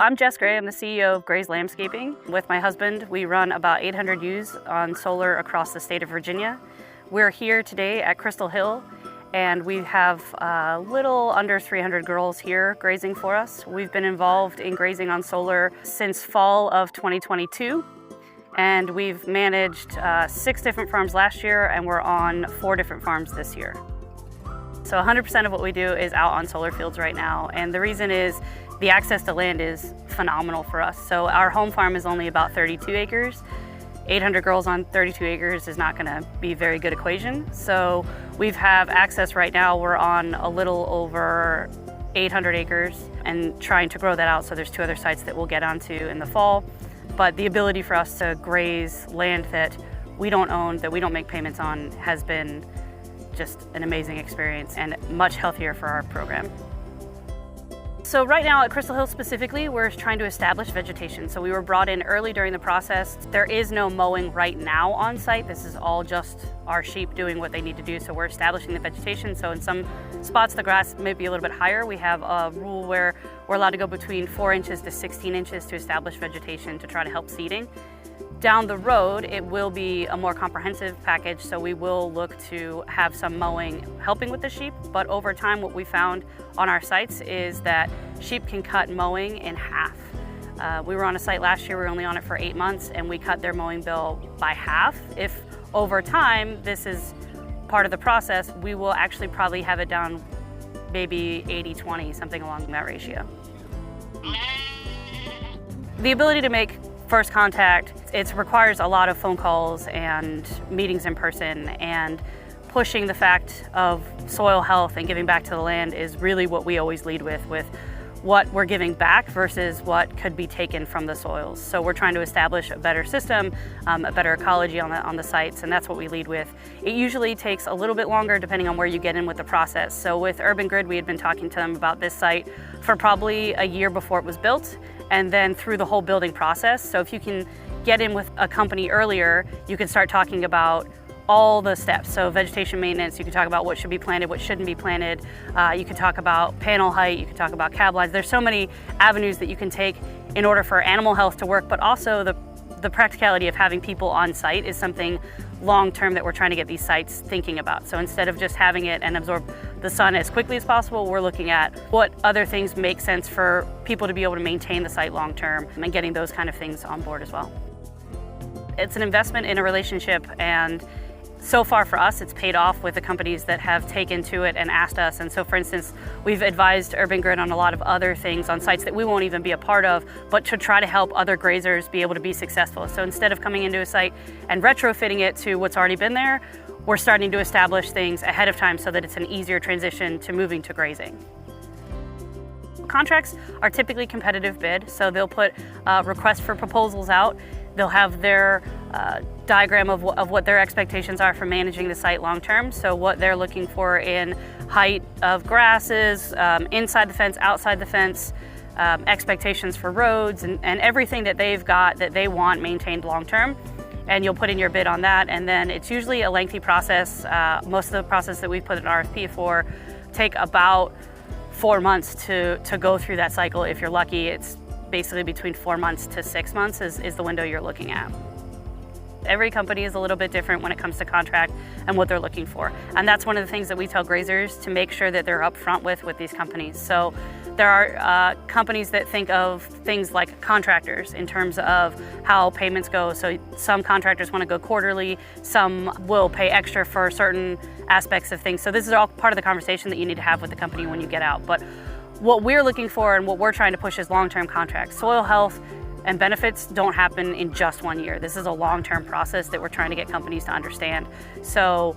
I'm Jess Gray. I'm the CEO of Gray's Landscaping. With my husband, we run about 800 ewes on solar across the state of Virginia. We're here today at Crystal Hill, and we have a little under 300 girls here grazing for us. We've been involved in grazing on solar since fall of 2022, and we've managed 6 different farms last year, and we're on 4 different farms this year. So 100% of what we do is out on solar fields right now, and the reason is the access to land is phenomenal for us. So our home farm is only about 32 acres. 800 girls on 32 acres is not going to be a very good equation. So we have access right now. We're on a little over 800 acres and trying to grow that out. So there's 2 other sites that we'll get onto in the fall. But the ability for us to graze land that we don't own, that we don't make payments on, has been just an amazing experience and much healthier for our program. So right now at Crystal Hill specifically, we're trying to establish vegetation. So we were brought in early during the process. There is no mowing right now on site. This is all just our sheep doing what they need to do. So we're establishing the vegetation. So in some spots, the grass may be a little bit higher. We have a rule where we're allowed to go between 4 inches to 16 inches to establish vegetation to try to help seeding. Down the road, it will be a more comprehensive package, so we will look to have some mowing helping with the sheep, but over time what we found on our sites is that sheep can cut mowing in half. We were on a site last year, we were only on it for 8 months, and we cut their mowing bill by half. If over time, this is part of the process, we will actually probably have it down maybe 80-20, something along that ratio. The ability to make first contact, it requires a lot of phone calls and meetings in person, and pushing the fact of soil health and giving back to the land is really what we always lead with what we're giving back versus what could be taken from the soils. So we're trying to establish a better system, a better ecology on the sites, and that's what we lead with. It usually takes a little bit longer depending on where you get in with the process. So with Urban Grid, we had been talking to them about this site for probably a year before it was built, and then through the whole building process. So if you can get in with a company earlier, you can start talking about all the steps. So vegetation maintenance, you can talk about what should be planted, what shouldn't be planted. You can talk about panel height, you can talk about cab lines. There's so many avenues that you can take in order for animal health to work, but also the practicality of having people on site is something long-term that we're trying to get these sites thinking about. So instead of just having it and absorb the sun as quickly as possible, we're looking at what other things make sense for people to be able to maintain the site long-term and getting those kind of things on board as well. It's an investment in a relationship, and so far for us, it's paid off with the companies that have taken to it and asked us. And so for instance, we've advised Urban Grid on a lot of other things on sites that we won't even be a part of, but to try to help other grazers be able to be successful. So instead of coming into a site and retrofitting it to what's already been there, we're starting to establish things ahead of time so that it's an easier transition to moving to grazing. Contracts are typically competitive bid, so they'll put requests for proposals out. They'll have their diagram of what their expectations are for managing the site long term. So what they're looking for in height of grasses, inside the fence, outside the fence, expectations for roads, and everything that they've got that they want maintained long term. And you'll put in your bid on that, and then it's usually a lengthy process. Most of the process that we've put an RFP for take about 4 months to go through that cycle. If you're lucky, it's basically between 4 months to 6 months is the window you're looking at. Every company is a little bit different when it comes to contract and what they're looking for. And that's one of the things that we tell grazers to make sure that they're upfront with these companies. So there are companies that think of things like contractors in terms of how payments go. So some contractors want to go quarterly, some will pay extra for certain aspects of things. So this is all part of the conversation that you need to have with the company when you get out. But what we're looking for and what we're trying to push is long-term contracts. Soil health and benefits don't happen in just 1 year. This is a long-term process that we're trying to get companies to understand. So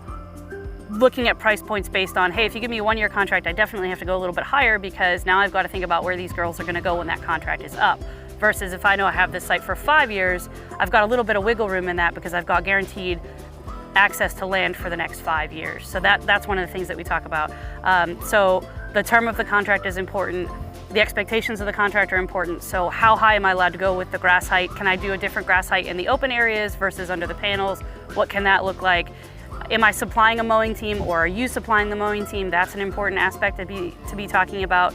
looking at price points based on, hey, if you give me a 1-year contract, I definitely have to go a little bit higher because now I've got to think about where these girls are going to go when that contract is up. Versus if I know I have this site for 5 years, I've got a little bit of wiggle room in that because I've got guaranteed access to land for the next 5 years. So that's one of the things that we talk about. So the term of the contract is important. The expectations of the contract are important. So how high am I allowed to go with the grass height? Can I do a different grass height in the open areas versus under the panels? What can that look like? Am I supplying a mowing team, or are you supplying the mowing team? That's an important aspect to be talking about.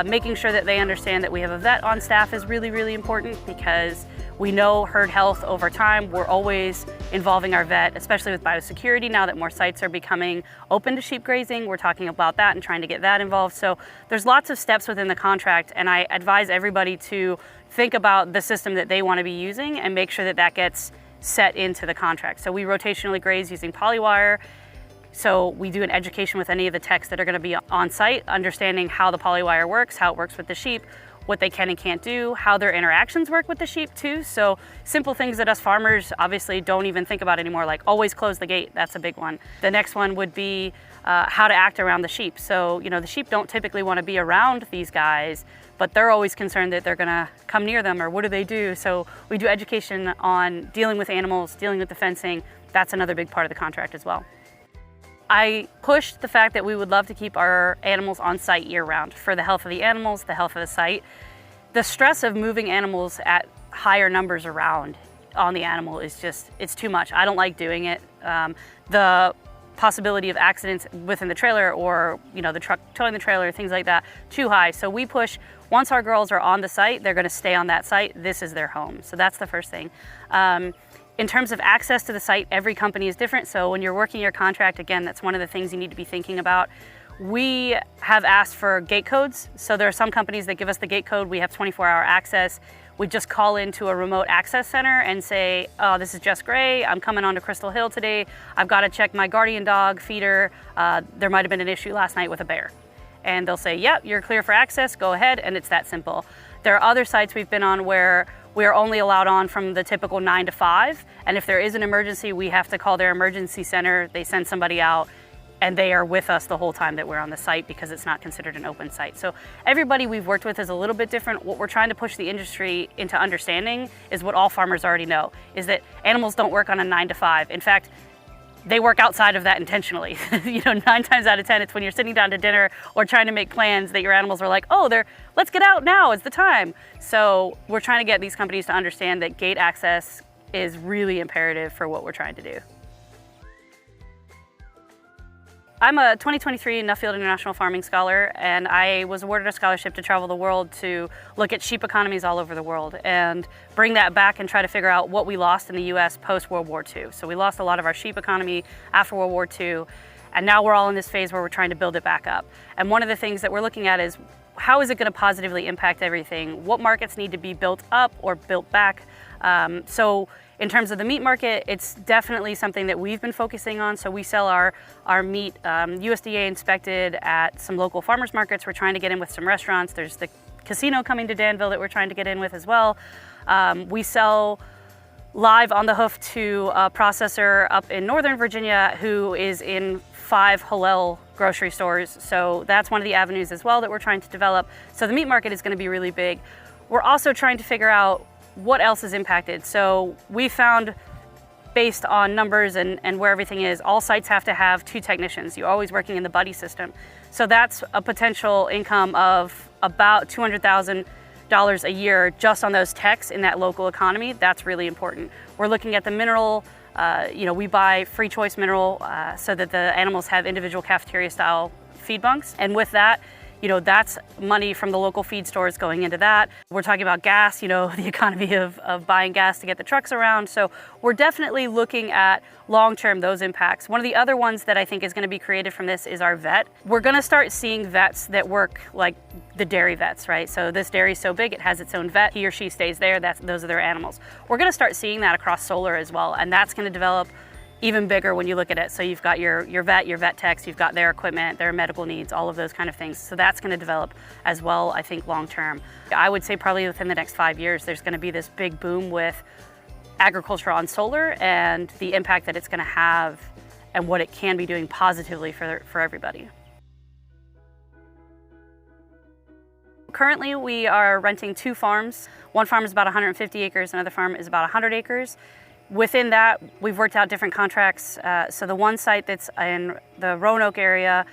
Making sure that they understand that we have a vet on staff is really, really important, because we know herd health over time. We're always involving our vet, especially with biosecurity. Now that more sites are becoming open to sheep grazing, we're talking about that and trying to get that involved. So there's lots of steps within the contract, and I advise everybody to think about the system that they want to be using and make sure that that gets set into the contract. So we rotationally graze using polywire. So we do an education with any of the techs that are going to be on site, understanding how the polywire works, how it works with the sheep, what they can and can't do, how their interactions work with the sheep too. So simple things that us farmers obviously don't even think about anymore, like always close the gate. That's a big one. The next one would be how to act around the sheep. So, you know, the sheep don't typically want to be around these guys, but they're always concerned that they're gonna come near them, or what do they do? So we do education on dealing with animals, dealing with the fencing. That's another big part of the contract as well. I pushed the fact that we would love to keep our animals on site year round for the health of the animals, the health of the site. The stress of moving animals at higher numbers around on the animal is just, it's too much. I don't like doing it. The possibility of accidents within the trailer, or, you know, the truck towing the trailer, things like that, too high. So we push, once our girls are on the site, they're gonna stay on that site. This is their home. So that's the first thing. In terms of access to the site, every company is different. So when you're working your contract, again, that's one of the things you need to be thinking about. We have asked for gate codes. So there are some companies that give us the gate code. We have 24-hour access. We just call into a remote access center and say, oh, this is Jess Gray. I'm coming on to Crystal Hill today. I've got to check my guardian dog feeder. There might've been an issue last night with a bear. And they'll say, yep, you're clear for access, go ahead, and it's that simple. There are other sites we've been on where we are only allowed on from the typical 9 to 5, and if there is an emergency, we have to call their emergency center. They send somebody out, and they are with us the whole time that we're on the site, because it's not considered an open site. So everybody we've worked with is a little bit different. What we're trying to push the industry into understanding is what all farmers already know, is that animals don't work on a 9 to 5. In fact, they work outside of that intentionally. You know, 9 times out of 10, it's when you're sitting down to dinner or trying to make plans that your animals are like, oh, let's get out now, it's the time. So we're trying to get these companies to understand that gate access is really imperative for what we're trying to do. I'm a 2023 Nuffield International Farming Scholar, and I was awarded a scholarship to travel the world to look at sheep economies all over the world and bring that back and try to figure out what we lost in the US post-World War II. So we lost a lot of our sheep economy after World War II, and now we're all in this phase where we're trying to build it back up. And one of the things that we're looking at is, how is it going to positively impact everything? What markets need to be built up or built back? So in terms of the meat market, it's definitely something that we've been focusing on. So we sell our meat USDA inspected at some local farmers markets. We're trying to get in with some restaurants. There's the casino coming to Danville that we're trying to get in with as well. We sell live on the hoof to a processor up in Northern Virginia who is in 5 Hillel grocery stores. So that's one of the avenues as well that we're trying to develop. So the meat market is going to be really big. We're also trying to figure out what else is impacted. So we found, based on numbers and where everything is, all sites have to have 2 technicians. You're always working in the buddy system. So that's a potential income of about $200,000 a year just on those techs in that local economy. That's really important. We're looking at the mineral, you know, we buy free choice mineral so that the animals have individual cafeteria style feed bunks. And with that, you know, that's money from the local feed stores going into that. We're talking about gas, you know, the economy of buying gas to get the trucks around. So we're definitely looking at long-term those impacts. One of the other ones that I think is going to be created from this is our vet. We're going to start seeing vets that work like the dairy vets, right? So this dairy is so big, it has its own vet. He or she stays there. Those are their animals. We're going to start seeing that across solar as well. And that's going to develop even bigger when you look at it. So you've got your vet techs, you've got their equipment, their medical needs, all of those kind of things. So that's going to develop as well, I think, long term. I would say probably within the next 5 years, there's going to be this big boom with agriculture on solar and the impact that it's going to have and what it can be doing positively for everybody. Currently, we are renting 2 farms. One farm is about 150 acres, another farm is about 100 acres. Within that, we've worked out different contracts. So the one site that's in the Roanoke area,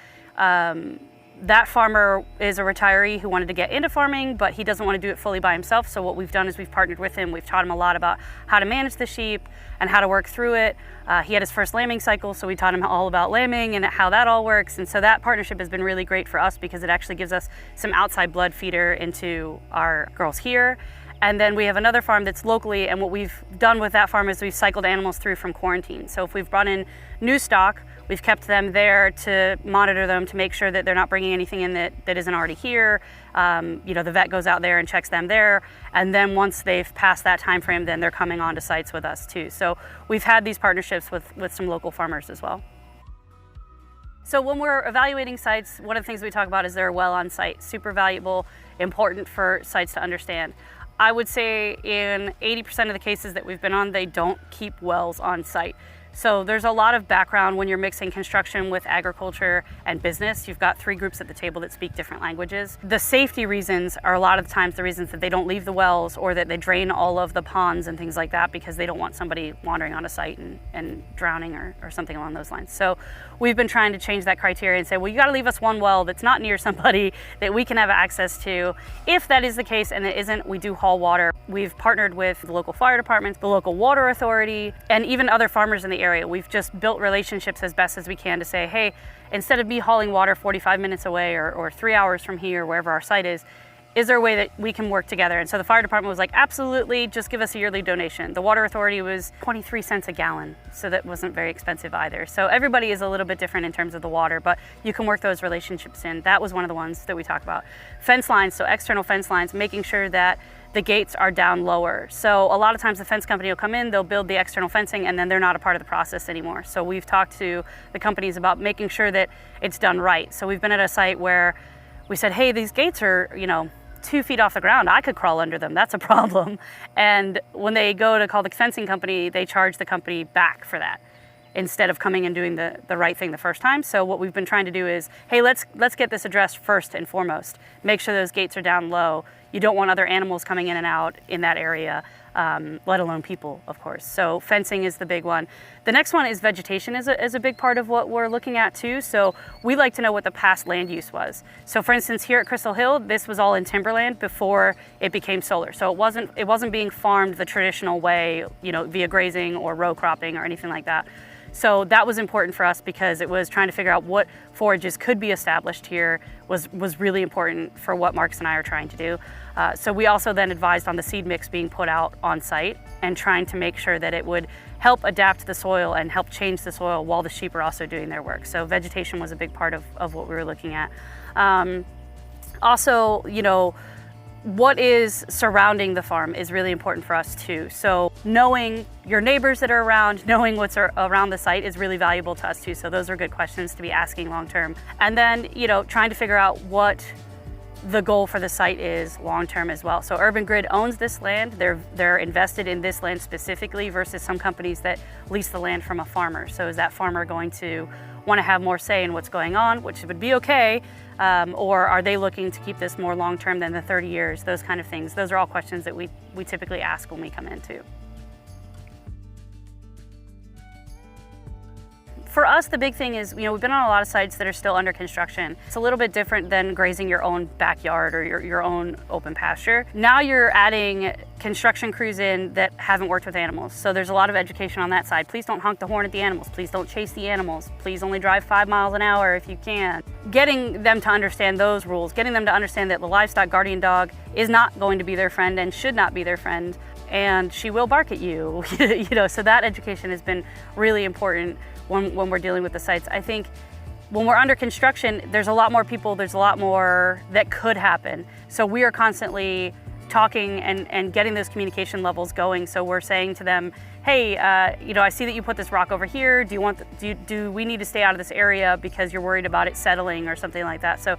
That farmer is a retiree who wanted to get into farming, but he doesn't want to do it fully by himself. So what we've done is we've partnered with him. We've taught him a lot about how to manage the sheep and how to work through it. He had his first lambing cycle, so we taught him all about lambing and how that all works. And so that partnership has been really great for us because it actually gives us some outside blood feeder into our girls here. And then we have another farm that's locally, and what we've done with that farm is we've cycled animals through from quarantine. So if we've brought in new stock, we've kept them there to monitor them, to make sure that they're not bringing anything in that isn't already here. The vet goes out there and checks them there. And then once they've passed that time frame, then they're coming onto sites with us too. So we've had these partnerships with some local farmers as well. So when we're evaluating sites, one of the things we talk about is they're well on site. Super valuable, important for sites to understand. I would say in 80% of the cases that we've been on, they don't keep wells on site. So there's a lot of background when you're mixing construction with agriculture and business. You've got three groups at the table that speak different languages. The safety reasons are a lot of the times the reasons that they don't leave the wells or that they drain all of the ponds and things like that because they don't want somebody wandering on a site and drowning or something along those lines. So we've been trying to change that criteria and say, well, you got to leave us one well that's not near somebody that we can have access to. If that is the case and it isn't, we do haul water. We've partnered with the local fire departments, the local water authority, and even other farmers in the area. We've just built relationships as best as we can to say, hey, instead of me hauling water 45 minutes away or 3 hours from here, wherever our site is there a way that we can work together? And so the fire department was like, absolutely, just give us a yearly donation. The water authority was 23 cents a gallon, so that wasn't very expensive either. So everybody is a little bit different in terms of the water, but you can work those relationships in. That was one of the ones that we talk about. Fence lines, so external fence lines, making sure that the gates are down lower. So a lot of times the fence company will come in, they'll build the external fencing, and then they're not a part of the process anymore. So we've talked to the companies about making sure that it's done right. So we've been at a site where we said, hey, these gates are, 2 feet off the ground. I could crawl under them. That's a problem. And when they go to call the fencing company, they charge the company back for that instead of coming and doing the right thing the first time. So what we've been trying to do is, hey, let's get this addressed first and foremost. Make sure those gates are down low. You don't want other animals coming in and out in that area, let alone people, of course. So fencing is the big one. The next one is vegetation is a big part of what we're looking at too. So we like to know what the past land use was. So for instance, here at Crystal Hill, this was all in timberland before it became solar. So it wasn't being farmed the traditional way, via grazing or row cropping or anything like that. So that was important for us because it was trying to figure out what forages could be established here was really important for what Marcus and I are trying to do. So we also then advised on the seed mix being put out on site and trying to make sure that it would help adapt the soil and help change the soil while the sheep are also doing their work. So vegetation was a big part of what we were looking at. Also, what is surrounding the farm is really important for us too. So knowing your neighbors that are around, knowing what's around the site is really valuable to us too. So those are good questions to be asking long term. And then, trying to figure out what the goal for the site is long term as well. So Urban Grid owns this land. They're invested in this land specifically versus some companies that lease the land from a farmer. So is that farmer going to want to have more say in what's going on, which would be okay, or are they looking to keep this more long term than the 30 years, those kind of things. Those are all questions that we typically ask when we come in too. For us, the big thing is, we've been on a lot of sites that are still under construction. It's a little bit different than grazing your own backyard or your own open pasture. Now you're adding construction crews in that haven't worked with animals. So there's a lot of education on that side. Please don't honk the horn at the animals. Please don't chase the animals. Please only drive 5 miles an hour if you can. Getting them to understand those rules, getting them to understand that the livestock guardian dog is not going to be their friend and should not be their friend, and she will bark at you. So that education has been really important when we're dealing with the sites. I think when we're under construction, there's a lot more people, there's a lot more that could happen. So we are constantly talking and getting those communication levels going. So we're saying to them, hey, I see that you put this rock over here. Do we need to stay out of this area because you're worried about it settling or something like that? So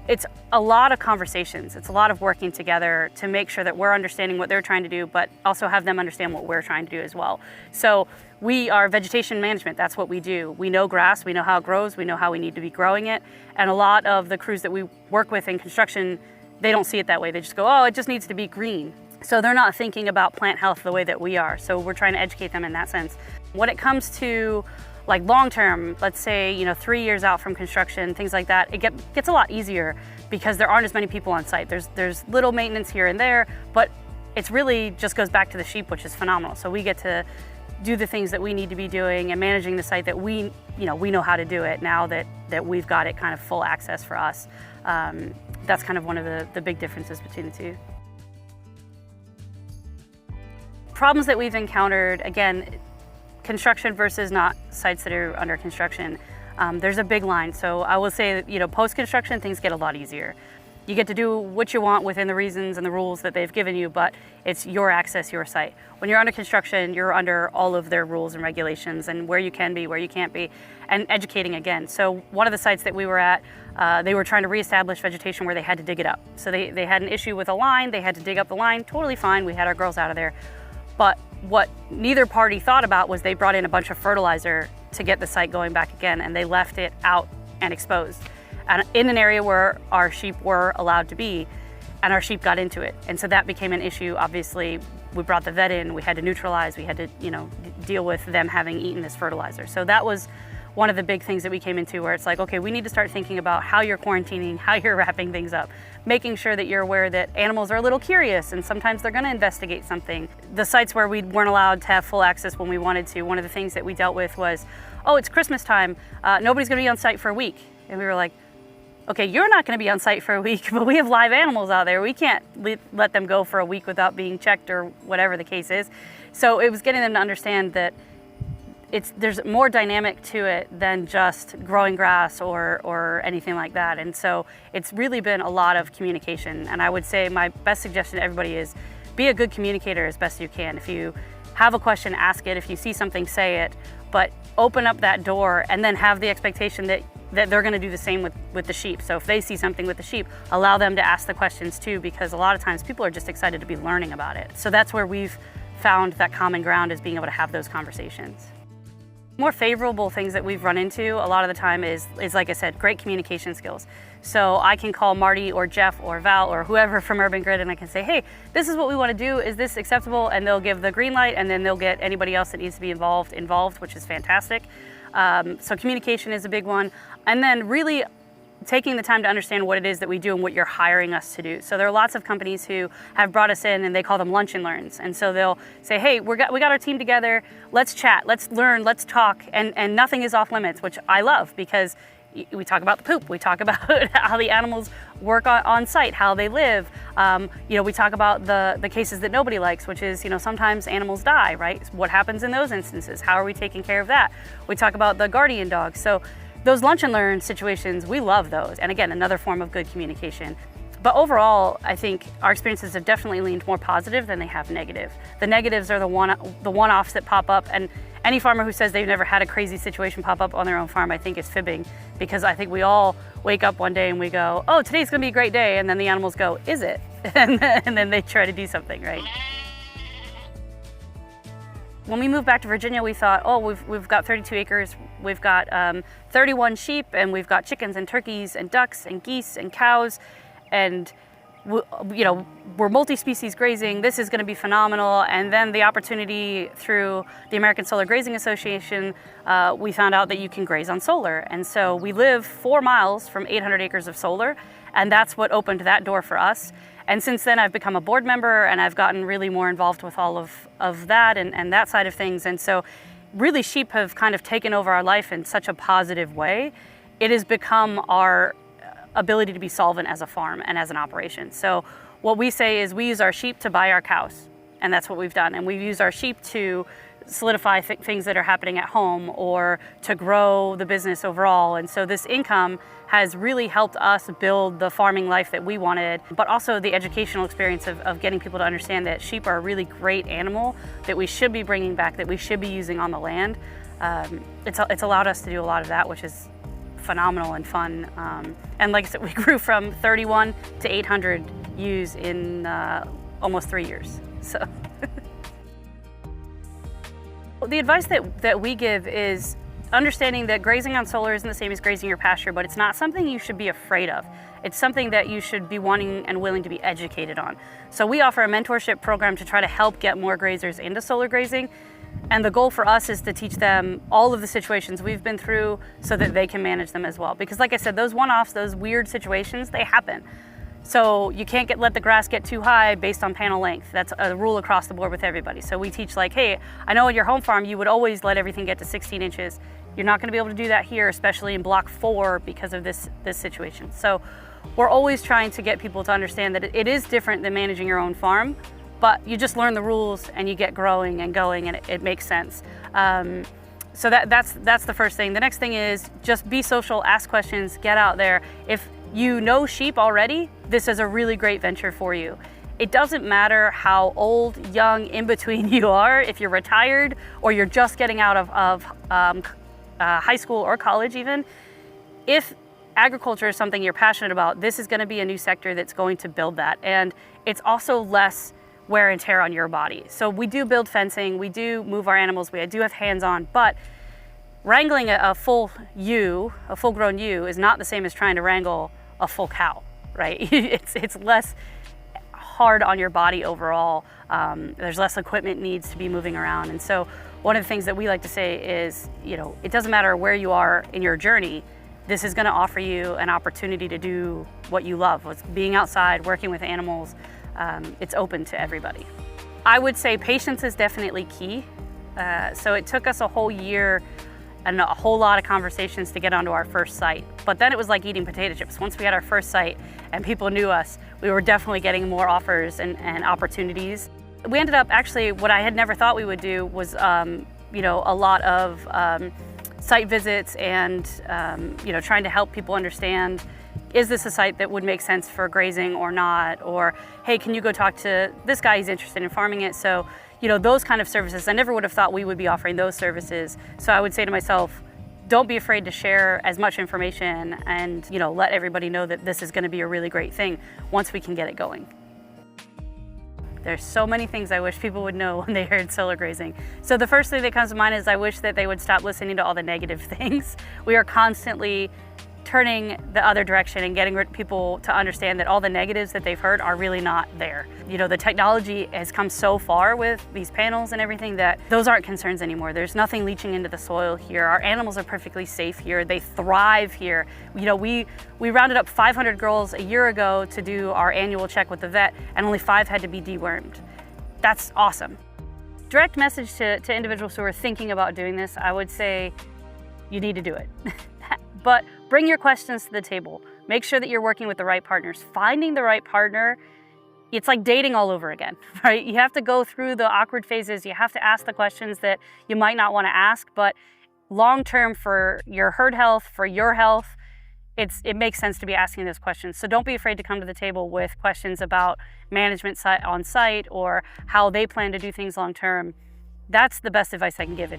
it's a lot of conversations. It's a lot of working together to make sure that we're understanding what they're trying to do, but also have them understand what we're trying to do as well. So we are vegetation management. That's what we do. We know grass, we know how it grows, we know how we need to be growing it. And a lot of the crews that we work with in construction, they don't see it that way. They just go, oh, it just needs to be green. So they're not thinking about plant health the way that we are. So we're trying to educate them in that sense. When it comes to like long term, let's say, 3 years out from construction, things like that, it gets a lot easier because there aren't as many people on site. There's little maintenance here and there, but it's really just goes back to the sheep, which is phenomenal. So we get to do the things that we need to be doing and managing the site that we know how to do it now that we've got it kind of full access for us. That's kind of one of the big differences between the two. Problems that we've encountered, again, construction versus not sites that are under construction, there's a big line. So I will say that, post-construction, things get a lot easier. You get to do what you want within the reasons and the rules that they've given you, but it's your access, your site. When you're under construction, you're under all of their rules and regulations and where you can be, where you can't be, and educating again. So one of the sites that we were at, they were trying to reestablish vegetation where they had to dig it up. So they had an issue with a line, they had to dig up the line, totally fine, we had our girls out of there. But what neither party thought about was they brought in a bunch of fertilizer to get the site going back again, and they left it out and exposed. And in an area where our sheep were allowed to be, and our sheep got into it. And so that became an issue. Obviously, we brought the vet in, we had to neutralize, we had to, deal with them having eaten this fertilizer. So that was one of the big things that we came into, where it's like, okay, we need to start thinking about how you're quarantining, how you're wrapping things up, making sure that you're aware that animals are a little curious and sometimes they're gonna investigate something. The sites where we weren't allowed to have full access when we wanted to, one of the things that we dealt with was, oh, it's Christmas time, nobody's gonna be on site for a week. And we were like, okay, you're not gonna be on site for a week, but we have live animals out there. We can't let them go for a week without being checked or whatever the case is. So it was getting them to understand that there's more dynamic to it than just growing grass or anything like that. And so it's really been a lot of communication. And I would say my best suggestion to everybody is be a good communicator as best you can. If you have a question, ask it. If you see something, say it. But open up that door and then have the expectation that they're going to do the same with the sheep. So if they see something with the sheep, allow them to ask the questions too, because a lot of times people are just excited to be learning about it. So that's where we've found that common ground, is being able to have those conversations. More favorable things that we've run into a lot of the time is like I said, great communication skills. So I can call Marty or Jeff or Val or whoever from Urban Grid, and I can say, hey, this is what we want to do. Is this acceptable? And they'll give the green light, and then they'll get anybody else that needs to be involved, which is fantastic. So communication is a big one. And then really taking the time to understand what it is that we do and what you're hiring us to do. So there are lots of companies who have brought us in and they call them lunch and learns. And so they'll say, hey, we got our team together, let's chat, let's learn, let's talk, and nothing is off limits, which I love, because we talk about the poop, we talk about how the animals work on site, how they live. We talk about the cases that nobody likes, which is, sometimes animals die, right? What happens in those instances? How are we taking care of that? We talk about the guardian dogs. So those lunch and learn situations, we love those. And again, another form of good communication. But overall, I think our experiences have definitely leaned more positive than they have negative. The negatives are the one-offs that pop up, and any farmer who says they've never had a crazy situation pop up on their own farm, I think is fibbing, because I think we all wake up one day and we go, oh, today's gonna be a great day, and then the animals go, is it? And then they try to do something, right? When we moved back to Virginia, we thought, oh, we've got 32 acres, we've got 31 sheep, and we've got chickens and turkeys and ducks and geese and cows, and we're multi-species grazing. This is going to be phenomenal. And then the opportunity through the American Solar Grazing Association, we found out that you can graze on solar. And so we live 4 miles from 800 acres of solar, and that's what opened that door for us. And since then, I've become a board member, and I've gotten really more involved with all of that and that side of things. And so really, sheep have kind of taken over our life in such a positive way. It has become our ability to be solvent as a farm and as an operation. So what we say is we use our sheep to buy our cows, and that's what we've done. And we've used our sheep to solidify things that are happening at home or to grow the business overall. And so this income has really helped us build the farming life that we wanted, but also the educational experience of getting people to understand that sheep are a really great animal that we should be bringing back, that we should be using on the land. It's allowed us to do a lot of that, which is phenomenal and fun. And like I said, we grew from 31 to 800 ewes in almost 3 years. So the advice that we give is understanding that grazing on solar isn't the same as grazing your pasture, but it's not something you should be afraid of. It's something that you should be wanting and willing to be educated on. So we offer a mentorship program to try to help get more grazers into solar grazing. And the goal for us is to teach them all of the situations we've been through so that they can manage them as well. Because like I said, those one-offs, those weird situations, they happen. So you can't let the grass get too high based on panel length. That's a rule across the board with everybody. So we teach like, hey, I know at your home farm, you would always let everything get to 16 inches. You're not gonna be able to do that here, especially in block 4 because of this situation. So we're always trying to get people to understand that it is different than managing your own farm, but you just learn the rules and you get growing and going, and it makes sense. So that's the first thing. The next thing is just be social, ask questions, get out there. If you know sheep already, this is a really great venture for you. It doesn't matter how old, young, in between you are, if you're retired or you're just getting out of high school or college even. If agriculture is something you're passionate about, this is going to be a new sector that's going to build that. And it's also less wear and tear on your body. So we do build fencing, we do move our animals, we do have hands-on, but wrangling a full ewe, a full-grown ewe, is not the same as trying to wrangle a full cow, right? It's less hard on your body overall. There's less equipment needs to be moving around. And so one of the things that we like to say is, it doesn't matter where you are in your journey, this is gonna offer you an opportunity to do what you love, what's being outside, working with animals. It's open to everybody. I would say patience is definitely key. So it took us a whole year and a whole lot of conversations to get onto our first site. But then it was like eating potato chips. Once we had our first site and people knew us, we were definitely getting more offers and opportunities. We ended up actually, what I had never thought we would do was, a lot of site visits and, trying to help people understand, is this a site that would make sense for grazing or not? Or, hey, can you go talk to this guy, he's interested in farming it. So, those kind of services, I never would have thought we would be offering those services. So I would say to myself, don't be afraid to share as much information and, let everybody know that this is gonna be a really great thing once we can get it going. There's so many things I wish people would know when they heard solar grazing. So the first thing that comes to mind is I wish that they would stop listening to all the negative things. We are constantly turning the other direction and getting people to understand that all the negatives that they've heard are really not there. The technology has come so far with these panels and everything that those aren't concerns anymore. There's nothing leaching into the soil here. Our animals are perfectly safe here. They thrive here. We rounded up 500 girls a year ago to do our annual check with the vet, and only 5 had to be dewormed. That's awesome. Direct message to individuals who are thinking about doing this, I would say you need to do it. But bring your questions to the table. Make sure that you're working with the right partners. Finding the right partner, it's like dating all over again, right? You have to go through the awkward phases. You have to ask the questions that you might not want to ask, but long-term for your herd health, for your health, it makes sense to be asking those questions. So don't be afraid to come to the table with questions about management on site or how they plan to do things long-term. That's the best advice I can give.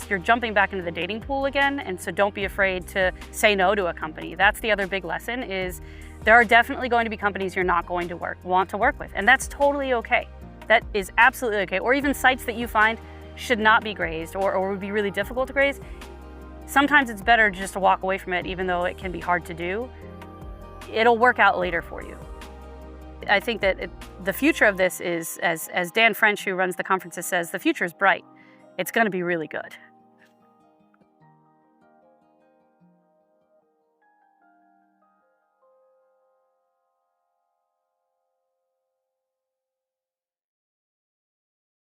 You're jumping back into the dating pool again, and so don't be afraid to say no to a company. That's the other big lesson is there are definitely going to be companies you're not going to want to work with, and that's totally okay. That is absolutely okay. Or even sites that you find should not be grazed or would be really difficult to graze. Sometimes it's better just to walk away from it, even though it can be hard to do. It'll work out later for you. I think that the future of this is, as Dan French, who runs the conferences, says, the future is bright. It's going to be really good.